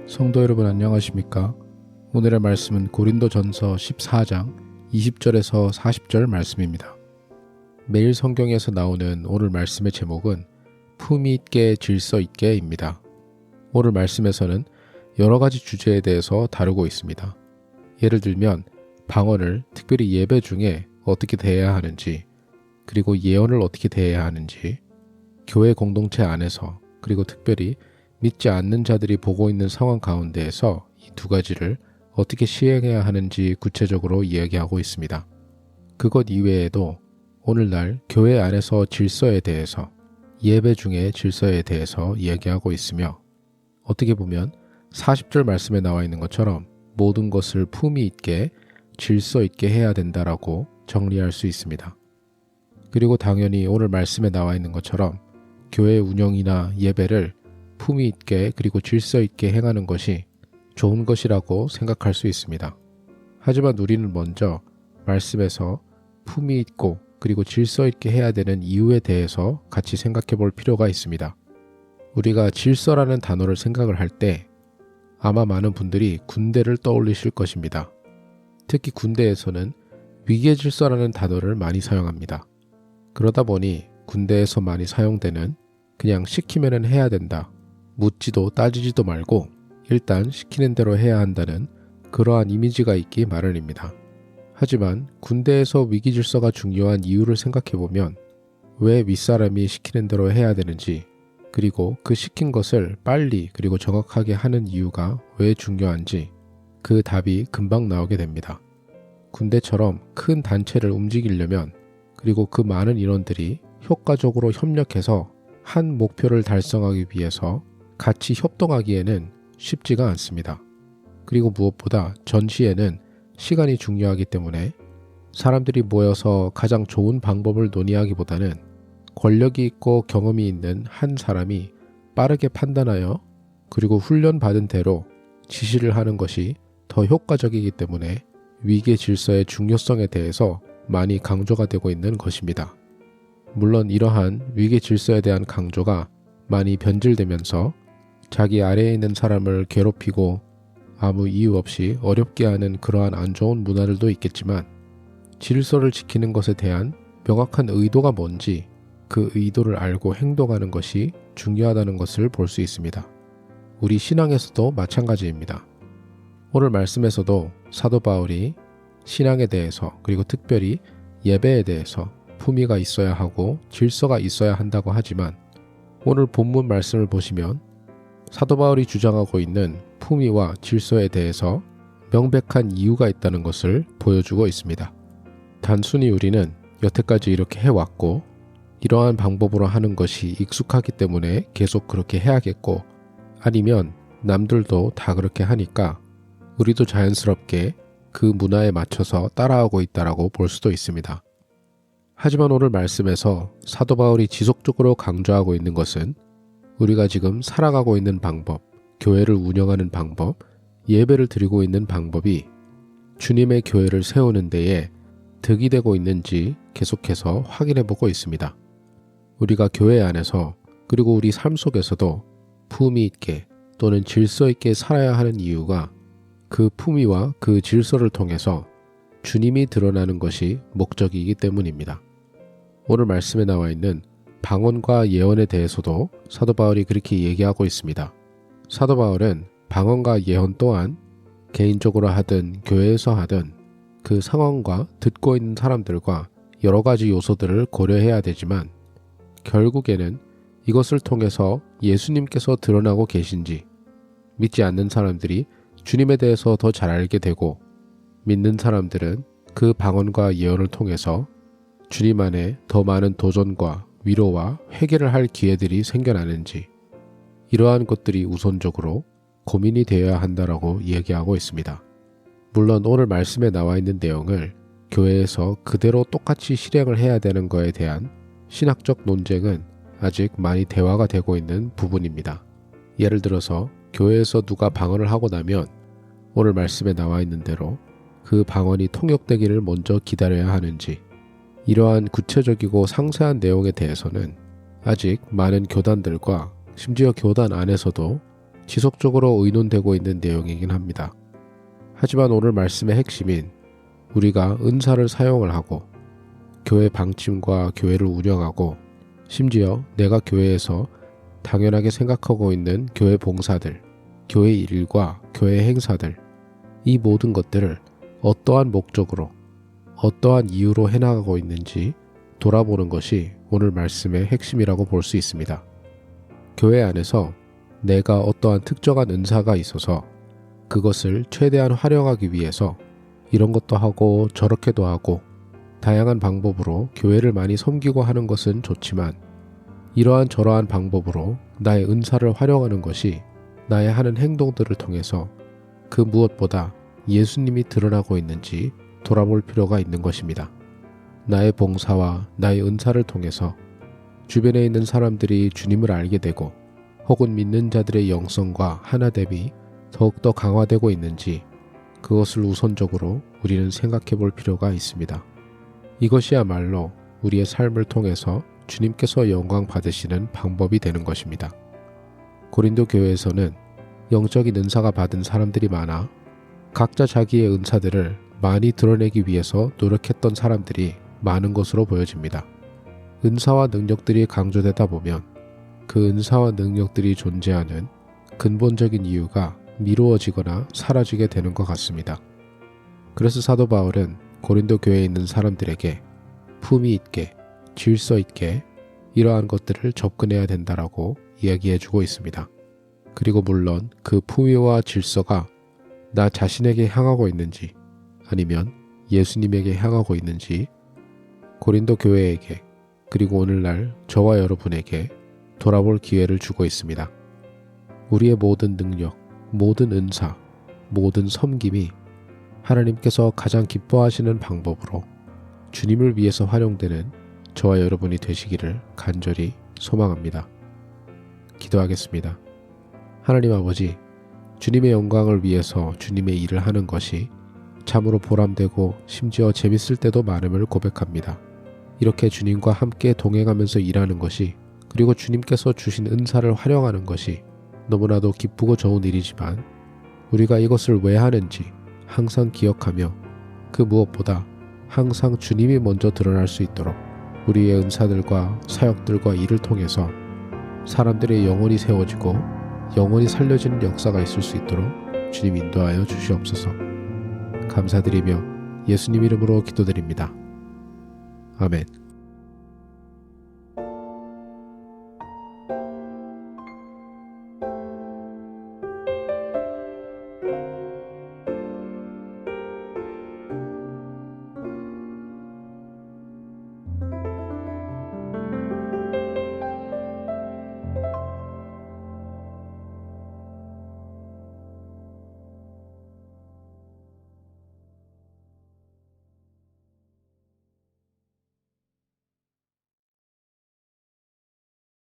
성도 여러분 안녕하십니까? 오늘의 말씀은 고린도전서 14장 20절에서 40절 말씀입니다. 매일 성경에서 나오는 오늘 말씀의 제목은 품위 있게 질서 있게입니다. 오늘 말씀에서는 여러 가지 주제에 대해서 다루고 있습니다. 예를 들면 방언을 특별히 예배 중에 어떻게 대해야 하는지, 그리고 예언을 어떻게 대해야 하는지, 교회 공동체 안에서 그리고 특별히 믿지 않는 자들이 보고 있는 상황 가운데에서 이 두 가지를 어떻게 시행해야 하는지 구체적으로 이야기하고 있습니다. 그것 이외에도 오늘날 교회 안에서 질서에 대해서, 예배 중의 질서에 대해서 이야기하고 있으며, 어떻게 보면 40절 말씀에 나와 있는 것처럼 모든 것을 품위 있게 질서 있게 해야 된다라고 정리할 수 있습니다. 그리고 당연히 오늘 말씀에 나와 있는 것처럼 교회 운영이나 예배를 품위 있게 그리고 질서 있게 행하는 것이 좋은 것이라고 생각할 수 있습니다. 하지만 우리는 먼저 말씀에서 품위 있고 그리고 질서 있게 해야 되는 이유에 대해서 같이 생각해 볼 필요가 있습니다. 우리가 질서라는 단어를 생각을 할 때 아마 많은 분들이 군대를 떠올리실 것입니다. 특히 군대에서는 위계 질서라는 단어를 많이 사용합니다. 그러다 보니 군대에서 많이 사용되는 그냥 시키면은 해야 된다, 묻지도 따지지도 말고 일단 시키는 대로 해야 한다는 그러한 이미지가 있기 마련입니다. 하지만 군대에서 위기 질서가 중요한 이유를 생각해보면 왜 윗사람이 시키는 대로 해야 되는지, 그리고 그 시킨 것을 빨리 그리고 정확하게 하는 이유가 왜 중요한지 그 답이 금방 나오게 됩니다. 군대처럼 큰 단체를 움직이려면, 그리고 그 많은 인원들이 효과적으로 협력해서 한 목표를 달성하기 위해서 같이 협동하기에는 쉽지가 않습니다. 그리고 무엇보다 전시에는 시간이 중요하기 때문에 사람들이 모여서 가장 좋은 방법을 논의하기보다는 권력이 있고 경험이 있는 한 사람이 빠르게 판단하여 그리고 훈련받은 대로 지시를 하는 것이 더 효과적이기 때문에 위계 질서의 중요성에 대해서 많이 강조가 되고 있는 것입니다. 물론 이러한 위계 질서에 대한 강조가 많이 변질되면서 자기 아래에 있는 사람을 괴롭히고 아무 이유 없이 어렵게 하는 그러한 안 좋은 문화들도 있겠지만, 질서를 지키는 것에 대한 명확한 의도가 뭔지 그 의도를 알고 행동하는 것이 중요하다는 것을 볼 수 있습니다. 우리 신앙에서도 마찬가지입니다. 오늘 말씀에서도 사도 바울이 신앙에 대해서 그리고 특별히 예배에 대해서 품위가 있어야 하고 질서가 있어야 한다고 하지만, 오늘 본문 말씀을 보시면 사도 바울이 주장하고 있는 품위와 질서에 대해서 명백한 이유가 있다는 것을 보여주고 있습니다. 단순히 우리는 여태까지 이렇게 해왔고 이러한 방법으로 하는 것이 익숙하기 때문에 계속 그렇게 해야겠고, 아니면 남들도 다 그렇게 하니까 우리도 자연스럽게 그 문화에 맞춰서 따라하고 있다라고 볼 수도 있습니다. 하지만 오늘 말씀에서 사도 바울이 지속적으로 강조하고 있는 것은 우리가 지금 살아가고 있는 방법, 교회를 운영하는 방법, 예배를 드리고 있는 방법이 주님의 교회를 세우는 데에 득이 되고 있는지 계속해서 확인해 보고 있습니다. 우리가 교회 안에서 그리고 우리 삶 속에서도 품위 있게 또는 질서 있게 살아야 하는 이유가 그 품위와 그 질서를 통해서 주님이 드러나는 것이 목적이기 때문입니다. 오늘 말씀에 나와 있는 방언과 예언에 대해서도 사도 바울이 그렇게 얘기하고 있습니다. 사도 바울은 방언과 예언 또한 개인적으로 하든 교회에서 하든 그 상황과 듣고 있는 사람들과 여러 가지 요소들을 고려해야 되지만, 결국에는 이것을 통해서 예수님께서 드러나고 계신지, 믿지 않는 사람들이 주님에 대해서 더 잘 알게 되고, 믿는 사람들은 그 방언과 예언을 통해서 주님 안에 더 많은 도전과 위로와 회개를 할 기회들이 생겨나는지, 이러한 것들이 우선적으로 고민이 되어야 한다라고 이야기하고 있습니다. 물론 오늘 말씀에 나와 있는 내용을 교회에서 그대로 똑같이 실행을 해야 되는 것에 대한 신학적 논쟁은 아직 많이 대화가 되고 있는 부분입니다. 예를 들어서 교회에서 누가 방언을 하고 나면 오늘 말씀에 나와 있는 대로 그 방언이 통역되기를 먼저 기다려야 하는지, 이러한 구체적이고 상세한 내용에 대해서는 아직 많은 교단들과 심지어 교단 안에서도 지속적으로 의논되고 있는 내용이긴 합니다. 하지만 오늘 말씀의 핵심인 우리가 은사를 사용을 하고 교회 방침과 교회를 운영하고 심지어 내가 교회에서 당연하게 생각하고 있는 교회 봉사들, 교회 일과 교회 행사들, 이 모든 것들을 어떠한 목적으로, 어떠한 이유로 해나가고 있는지 돌아보는 것이 오늘 말씀의 핵심이라고 볼 수 있습니다. 교회 안에서 내가 어떠한 특정한 은사가 있어서 그것을 최대한 활용하기 위해서 이런 것도 하고 저렇게도 하고 다양한 방법으로 교회를 많이 섬기고 하는 것은 좋지만 이러한 저러한 방법으로 나의 은사를 활용하는 것이 나의 하는 행동들을 통해서 그 무엇보다 예수님이 드러나고 있는지 돌아볼 필요가 있는 것입니다. 나의 봉사와 나의 은사를 통해서 주변에 있는 사람들이 주님을 알게 되고 혹은 믿는 자들의 영성과 하나됨이 더욱더 강화되고 있는지 그것을 우선적으로 우리는 생각해 볼 필요가 있습니다. 이것이야말로 우리의 삶을 통해서 주님께서 영광 받으시는 방법이 되는 것입니다. 고린도 교회에서는 영적인 은사가 받은 사람들이 많아 각자 자기의 은사들을 많이 드러내기 위해서 노력했던 사람들이 많은 것으로 보여집니다. 은사와 능력들이 강조되다 보면 그 은사와 능력들이 존재하는 근본적인 이유가 미루어지거나 사라지게 되는 것 같습니다. 그래서 사도 바울은 고린도 교회에 있는 사람들에게 품위 있게, 질서 있게 이러한 것들을 접근해야 된다라고 이야기해주고 있습니다. 그리고 물론 그 품위와 질서가 나 자신에게 향하고 있는지 아니면 예수님에게 향하고 있는지 고린도 교회에게 그리고 오늘날 저와 여러분에게 돌아볼 기회를 주고 있습니다. 우리의 모든 능력, 모든 은사, 모든 섬김이 하나님께서 가장 기뻐하시는 방법으로 주님을 위해서 활용되는 저와 여러분이 되시기를 간절히 소망합니다. 기도하겠습니다. 하나님 아버지, 주님의 영광을 위해서 주님의 일을 하는 것이 참으로 보람되고 심지어 재밌을 때도 많음을 고백합니다. 이렇게 주님과 함께 동행하면서 일하는 것이 그리고 주님께서 주신 은사를 활용하는 것이 너무나도 기쁘고 좋은 일이지만 우리가 이것을 왜 하는지 항상 기억하며 그 무엇보다 항상 주님이 먼저 드러날 수 있도록 우리의 은사들과 사역들과 일을 통해서 사람들의 영혼이 세워지고 영혼이 살려지는 역사가 있을 수 있도록 주님 인도하여 주시옵소서. 감사드리며 예수님 이름으로 기도드립니다. 아멘.